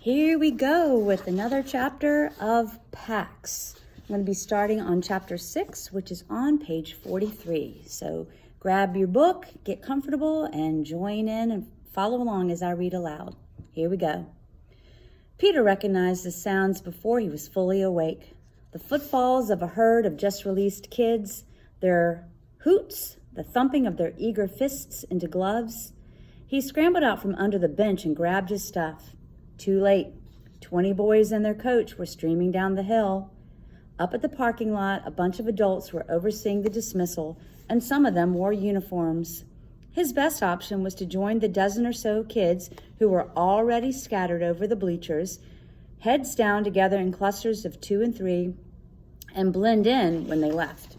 Here we go with another chapter of Pax. I'm going to be starting on chapter 6, which is on page 43. So grab your book, get comfortable, and join in and follow along as I read aloud. Here we go. Peter recognized the sounds before he was fully awake. The footfalls of a herd of just-released kids, their hoots, the thumping of their eager fists into gloves. He scrambled out from under the bench and grabbed his stuff. Too late. 20 boys and their coach were streaming down the hill. Up at the parking lot, a bunch of adults were overseeing the dismissal, and some of them wore uniforms. His best option was to join the dozen or so kids who were already scattered over the bleachers, heads down together in clusters of 2 and 3, and blend in when they left.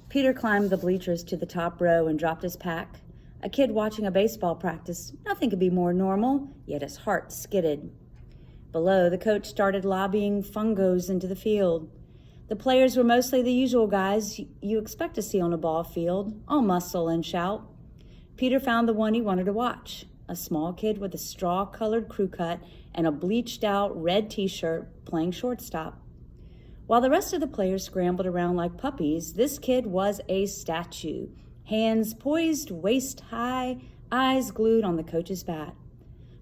Peter climbed the bleachers to the top row and dropped his pack. A kid watching a baseball practice, nothing could be more normal, yet his heart skidded. Below, the coach started lobbying fungos into the field. The players were mostly the usual guys you expect to see on a ball field, all muscle and shout. Peter found the one he wanted to watch, a small kid with a straw-colored crew cut and a bleached-out red t-shirt playing shortstop. While the rest of the players scrambled around like puppies, this kid was a statue. Hands poised waist high, eyes glued on the coach's bat.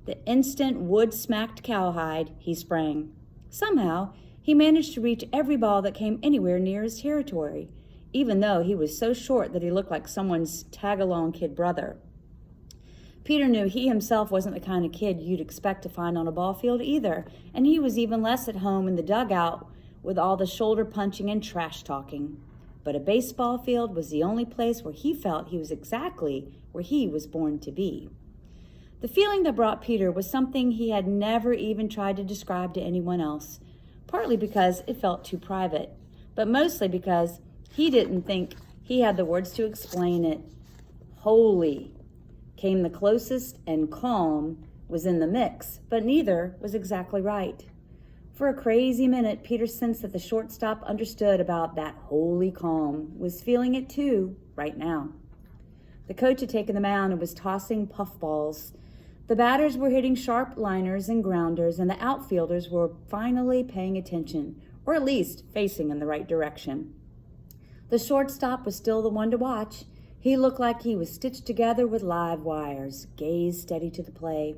The instant wood-smacked cowhide, he sprang. Somehow, he managed to reach every ball that came anywhere near his territory, even though he was so short that he looked like someone's tag-along kid brother. Peter knew he himself wasn't the kind of kid you'd expect to find on a ball field either, and he was even less at home in the dugout with all the shoulder punching and trash talking. But a baseball field was the only place where he felt he was exactly where he was born to be. The feeling that brought Peter was something he had never even tried to describe to anyone else, partly because it felt too private, but mostly because he didn't think he had the words to explain it. Holy came the closest, and calm was in the mix, but neither was exactly right. For a crazy minute, Peter sensed that the shortstop understood about that holy calm, was feeling it too, right now. The coach had taken the mound and was tossing puffballs. The batters were hitting sharp liners and grounders, and the outfielders were finally paying attention, or at least facing in the right direction. The shortstop was still the one to watch. He looked like he was stitched together with live wires, gaze steady to the play.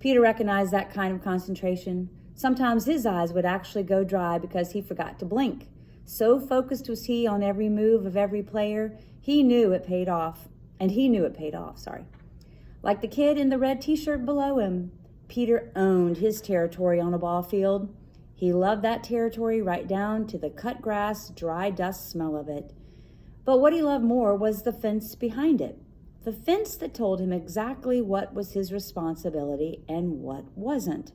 Peter recognized that kind of concentration. Sometimes his eyes would actually go dry because he forgot to blink. So focused was he on every move of every player, he knew it paid off. Like the kid in the red t-shirt below him, Peter owned his territory on a ball field. He loved that territory right down to the cut grass, dry dust smell of it. But what he loved more was the fence behind it. The fence that told him exactly what was his responsibility and what wasn't.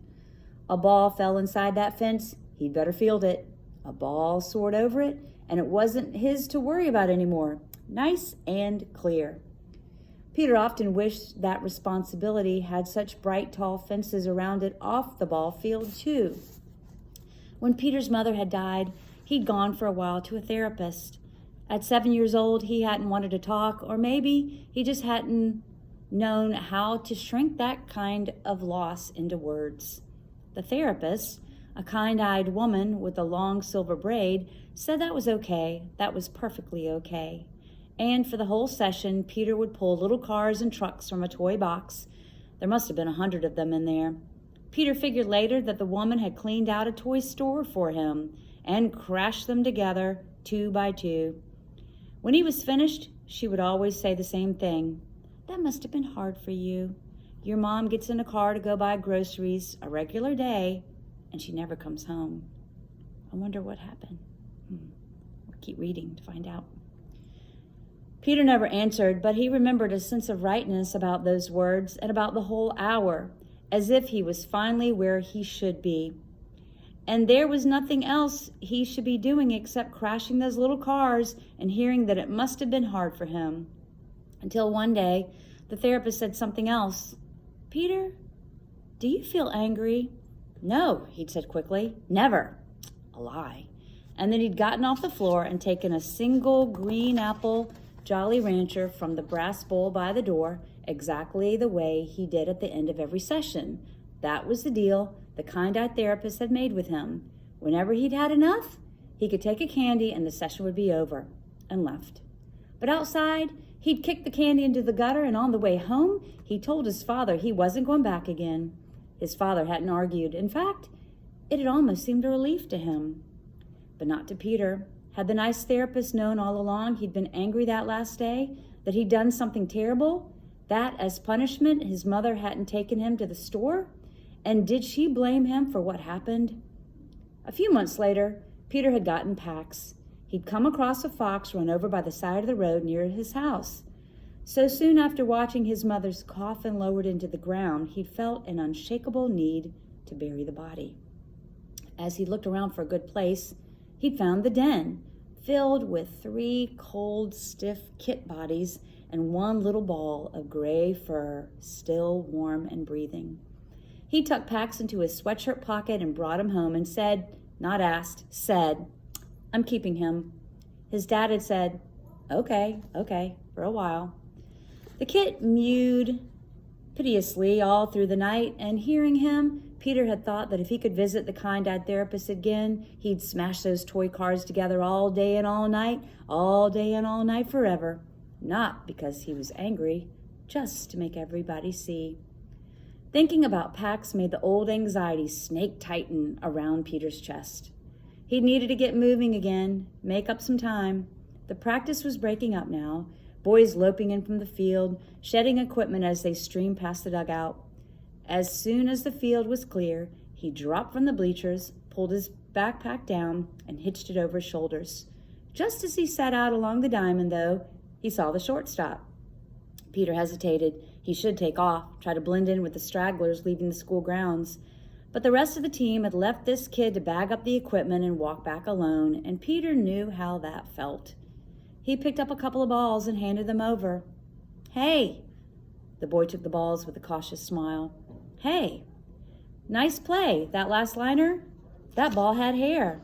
A ball fell inside that fence, he'd better field it. A ball soared over it, and it wasn't his to worry about anymore. Nice and clear. Peter often wished that responsibility had such bright, tall fences around it off the ball field, too. When Peter's mother had died, he'd gone for a while to a therapist. At 7 years old, he hadn't wanted to talk, or maybe he just hadn't known how to shrink that kind of loss into words. The therapist, a kind-eyed woman with a long silver braid, said that was okay, that was perfectly okay. And for the whole session, Peter would pull little cars and trucks from a toy box. There must have been 100 of them in there. Peter figured later that the woman had cleaned out a toy store for him and crashed them together 2 by 2. When he was finished, she would always say the same thing. That must have been hard for you. Your mom gets in a car to go buy groceries a regular day, and she never comes home. I wonder what happened. We'll keep reading to find out. Peter never answered, but he remembered a sense of rightness about those words and about the whole hour, as if he was finally where he should be. And there was nothing else he should be doing except crashing those little cars and hearing that it must have been hard for him. Until one day, the therapist said something else. Peter, do you feel angry? No, he'd said quickly. Never. A lie. And then he'd gotten off the floor and taken a single green apple Jolly Rancher from the brass bowl by the door, exactly the way he did at the end of every session. That was the deal the kind-eyed therapist had made with him. Whenever he'd had enough, he could take a candy and the session would be over, and left. But outside, he'd kicked the candy into the gutter, and on the way home, he told his father he wasn't going back again. His father hadn't argued. In fact, it had almost seemed a relief to him. But not to Peter. Had the nice therapist known all along he'd been angry that last day, that he'd done something terrible, that as punishment his mother hadn't taken him to the store? And did she blame him for what happened? A few months later, Peter had gotten Pax. He'd come across a fox run over by the side of the road near his house. So soon after watching his mother's coffin lowered into the ground, he'd felt an unshakable need to bury the body. As he looked around for a good place, he'd found the den, filled with 3 cold, stiff kit bodies and 1 little ball of gray fur, still warm and breathing. He tucked Pax into his sweatshirt pocket and brought him home and said, not asked, said, I'm keeping him. His dad had said, okay, for a while. The kit mewed piteously all through the night, and hearing him, Peter had thought that if he could visit the kind-eyed therapist again, he'd smash those toy cars together all day and all night forever. Not because he was angry, just to make everybody see. Thinking about Pax made the old anxiety snake tighten around Peter's chest. He needed to get moving again, make up some time. The practice was breaking up now, boys loping in from the field, shedding equipment as they streamed past the dugout. As soon as the field was clear, he dropped from the bleachers, pulled his backpack down, and hitched it over his shoulders. Just as he set out along the diamond, though, he saw the shortstop. Peter hesitated. He should take off, try to blend in with the stragglers leaving the school grounds. But the rest of the team had left this kid to bag up the equipment and walk back alone, and Peter knew how that felt. He picked up a couple of balls and handed them over. Hey! The boy took the balls with a cautious smile. Hey! Nice play, that last liner. That ball had hair.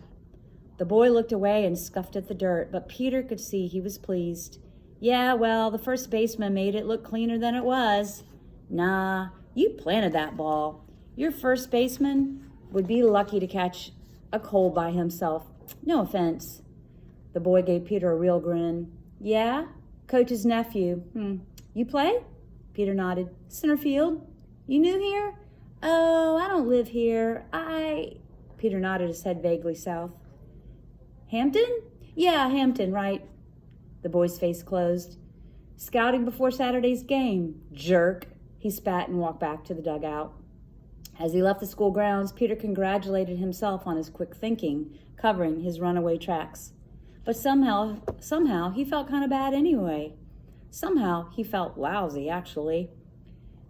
The boy looked away and scuffed at the dirt, but Peter could see he was pleased. Yeah, well, the first baseman made it look cleaner than it was. Nah, you planted that ball. Your first baseman would be lucky to catch a cold by himself. No offense. The boy gave Peter a real grin. Yeah? Coach's nephew. You play? Peter nodded. Center field. You new here? Oh, I don't live here. Peter nodded his head vaguely south. Hampton? Yeah, Hampton, right. The boy's face closed. Scouting before Saturday's game. Jerk. He spat and walked back to the dugout. As he left the school grounds, Peter congratulated himself on his quick thinking, covering his runaway tracks. But somehow he felt kind of bad anyway. Somehow he felt lousy, actually.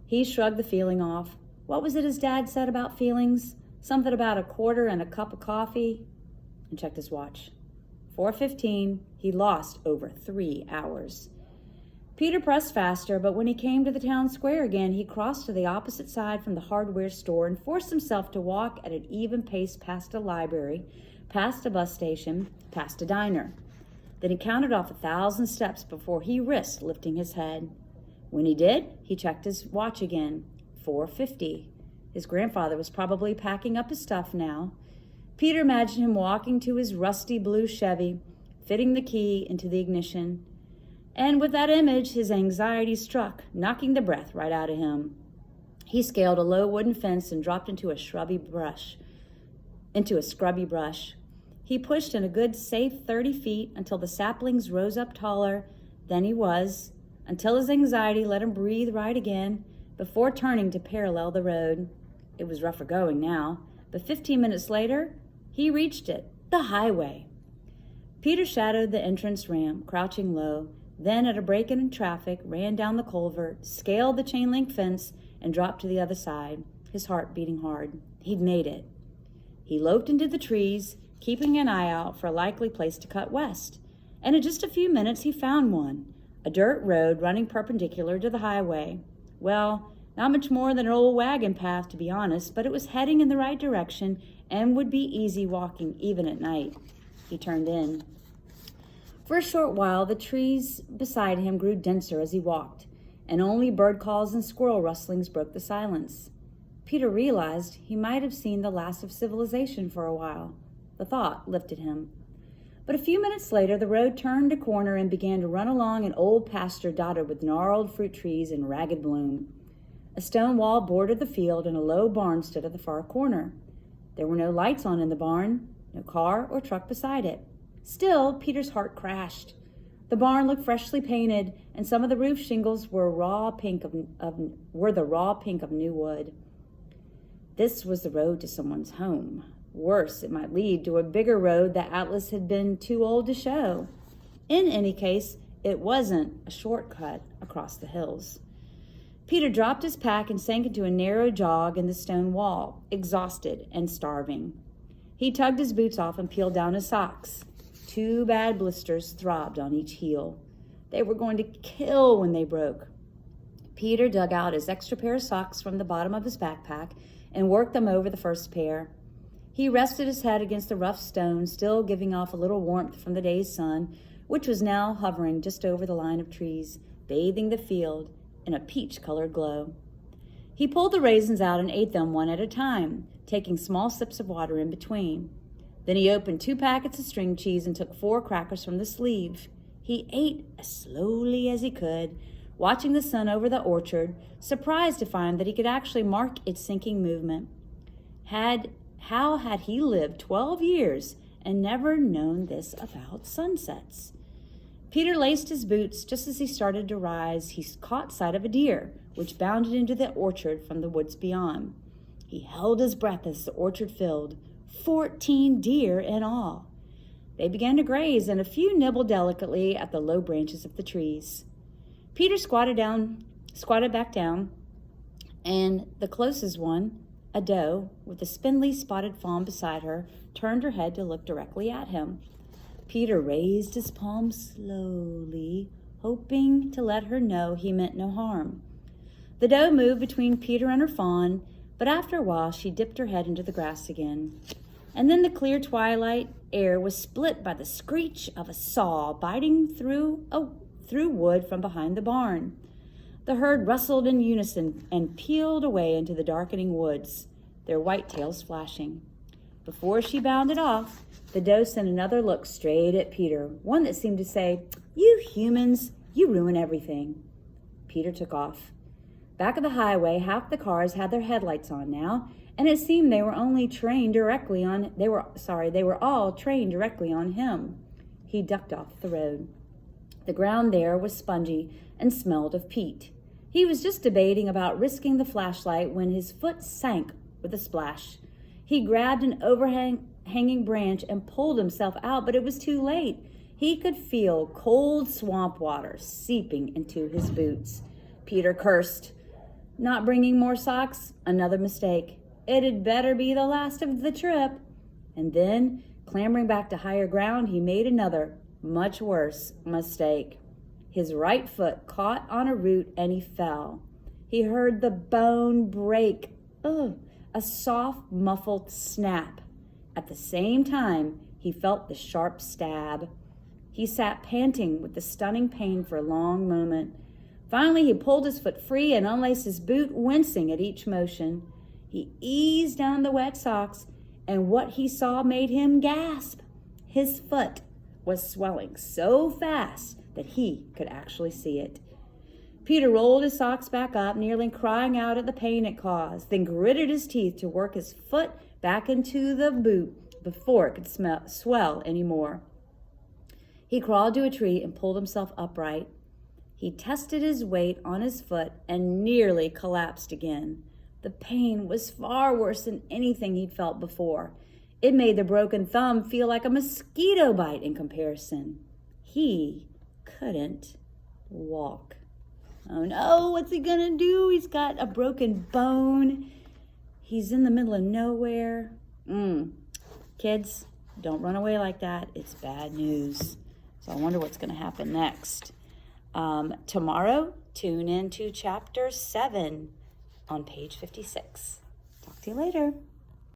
He shrugged the feeling off. What was it his dad said about feelings? Something about a quarter and a cup of coffee? And checked his watch. 4:15, he lost over 3 hours. Peter pressed faster, but when he came to the town square again, he crossed to the opposite side from the hardware store and forced himself to walk at an even pace past a library, past a bus station, past a diner. Then he counted off 1,000 steps before he risked lifting his head. When he did, he checked his watch again. 4:50. His grandfather was probably packing up his stuff now. Peter imagined him walking to his rusty blue Chevy, fitting the key into the ignition. And with that image, his anxiety struck, knocking the breath right out of him. He scaled a low wooden fence and dropped into a scrubby brush. He pushed in a good safe 30 feet until the saplings rose up taller than he was, until his anxiety let him breathe right again, before turning to parallel the road. It was rougher going now, but 15 minutes later, he reached it, the highway. Peter shadowed the entrance ramp, crouching low, then at a break in traffic, ran down the culvert, scaled the chain-link fence, and dropped to the other side, his heart beating hard. He'd made it. He loped into the trees, keeping an eye out for a likely place to cut west. And in just a few minutes, he found one, a dirt road running perpendicular to the highway. Well, not much more than an old wagon path, to be honest, but it was heading in the right direction and would be easy walking even at night. He turned in. For a short while, the trees beside him grew denser as he walked, and only bird calls and squirrel rustlings broke the silence. Peter realized he might have seen the last of civilization for a while. The thought lifted him. But a few minutes later, the road turned a corner and began to run along an old pasture dotted with gnarled fruit trees in ragged bloom. A stone wall bordered the field, and a low barn stood at the far corner. There were no lights on in the barn, no car or truck beside it. Still, Peter's heart crashed. The barn looked freshly painted, and some of the roof shingles were the raw pink of new wood. This was the road to someone's home. Worse, it might lead to a bigger road that Atlas had been too old to show. In any case, it wasn't a shortcut across the hills. Peter dropped his pack and sank into a narrow jog in the stone wall, exhausted and starving. He tugged his boots off and peeled down his socks. 2 bad blisters throbbed on each heel. They were going to kill when they broke. Peter dug out his extra pair of socks from the bottom of his backpack and worked them over the first pair. He rested his head against the rough stone, still giving off a little warmth from the day's sun, which was now hovering just over the line of trees, bathing the field in a peach-colored glow. He pulled the raisins out and ate them one at a time, taking small sips of water in between. Then he opened 2 packets of string cheese and took 4 crackers from the sleeve. He ate as slowly as he could, watching the sun over the orchard, surprised to find that he could actually mark its sinking movement. How had he lived 12 years and never known this about sunsets? Peter laced his boots. Just as he started to rise, he caught sight of a deer, which bounded into the orchard from the woods beyond. He held his breath as the orchard filled. 14 deer in all. They began to graze, and a few nibbled delicately at the low branches of the trees. Peter squatted back down, and the closest one, a doe with a spindly spotted fawn beside her, turned her head to look directly at him. Peter raised his palm slowly, hoping to let her know he meant no harm. The doe moved between Peter and her fawn, but after a while she dipped her head into the grass again. And then the clear twilight air was split by the screech of a saw biting through wood from behind the barn. The herd rustled in unison and peeled away into the darkening woods, their white tails flashing. Before she bounded off, the doe sent another look straight at Peter, one that seemed to say, "You humans, you ruin everything." Peter took off. Back of the highway, half the cars had their headlights on now, and it seemed they were all trained directly on him. He ducked off the road. The ground there was spongy and smelled of peat. He was just debating about risking the flashlight when his foot sank with a splash. He grabbed an overhanging branch and pulled himself out, but it was too late. He could feel cold swamp water seeping into his boots. Peter cursed. Not bringing more socks? Another mistake. It had better be the last of the trip. And then, clambering back to higher ground, he made another, much worse, mistake. His right foot caught on a root and he fell. He heard the bone break. A soft, muffled snap. At the same time, he felt the sharp stab. He sat panting with the stunning pain for a long moment. Finally, he pulled his foot free and unlaced his boot, wincing at each motion. He eased down the wet socks, and what he saw made him gasp. His foot was swelling so fast that he could actually see it. Peter rolled his socks back up, nearly crying out at the pain it caused, then gritted his teeth to work his foot back into the boot before it could swell anymore. He crawled to a tree and pulled himself upright. He tested his weight on his foot and nearly collapsed again. The pain was far worse than anything he'd felt before. It made the broken thumb feel like a mosquito bite in comparison. He couldn't walk. Oh no, what's he gonna do? He's got a broken bone. He's in the middle of nowhere. Kids, don't run away like that. It's bad news. So I wonder what's gonna happen next. Tomorrow, tune in to chapter 7 on page 56. Talk to you later.